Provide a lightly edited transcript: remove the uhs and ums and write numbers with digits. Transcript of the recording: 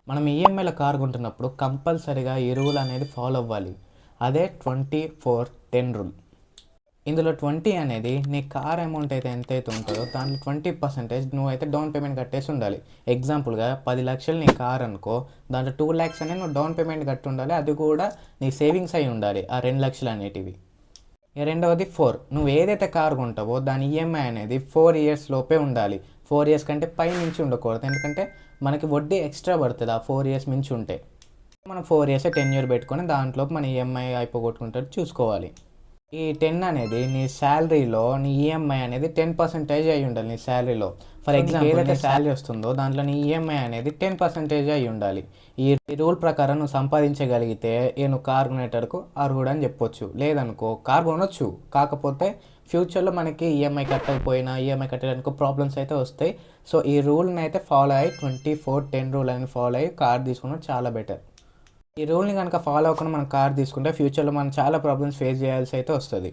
మనం ఈఎంఐలో కార్ కొంటున్నప్పుడు కంపల్సరీగా ఈ రూల్ అనేది ఫాలో అవ్వాలి. అదే 24/10 రూల్. ఇందులో 20 అనేది నీ కార్ అమౌంట్ అయితే ఎంతైతే ఉంటుందో దాంట్లో 20% నువ్వైతే డౌన్ పేమెంట్ కట్టేసి ఉండాలి. ఎగ్జాంపుల్గా 10 లక్షలు నీ కార్ అనుకో, దాంట్లో 2 lakhs అనేది నువ్వు డౌన్ పేమెంట్ కట్టి ఉండాలి. అది కూడా నీ సేవింగ్స్ అయి ఉండాలి ఆ 2 లక్షలు అనేటివి. రెండవది 4, నువ్వు ఏదైతే కార్ కొంటావో దాని ఈఎంఐ అనేది 4 years లోపే ఉండాలి. 4 years కంటే పై నుంచి ఉండకూడదు. ఎందుకంటే మనకి వడ్డీ ఎక్స్ట్రా పడుతుంది ఆ 4 years మించి ఉంటే. మనం 4 years టెన్యూర్ పెట్టుకొని దాంట్లో మన ఈఎంఐ అయిపోగొట్టుకుంటారు చూసుకోవాలి. ఈ 10 అనేది నీ శాలరీలో నీ ఈఎంఐ అనేది 10% అయి ఉండాలి నీ శాలరీలో. ఫర్ ఎగ్జాంపుల్ ఏదైతే శాలరీ వస్తుందో దాంట్లో నీ ఈఎంఐ అనేది 10% అయి ఉండాలి. ఈ రూల్ ప్రకారం నువ్వు సంపాదించగలిగితే నువ్వు కార్ కొనేటరకు అర్హుడు అని చెప్పొచ్చు. లేదనుకో కార్ కొనొచ్చు, కాకపోతే ఫ్యూచర్లో మనకి ఈఎంఐ కట్టకపోయినా ఈఎంఐ కట్టడానికి ప్రాబ్లమ్స్ అయితే వస్తాయి. సో ఈ రూల్ని అయితే ఫాలో అయ్యి 24/10 రూల్ అని ఫాలో అయ్యి కార్ తీసుకున్నది చాలా బెటర్. ఈ రూల్ని కనుక ఫాలో అవ్వకుండా మనం కార్ తీసుకుంటే ఫ్యూచర్లో మనం చాలా ప్రాబ్లమ్స్ ఫేస్ చేయాల్సి అయితే వస్తుంది.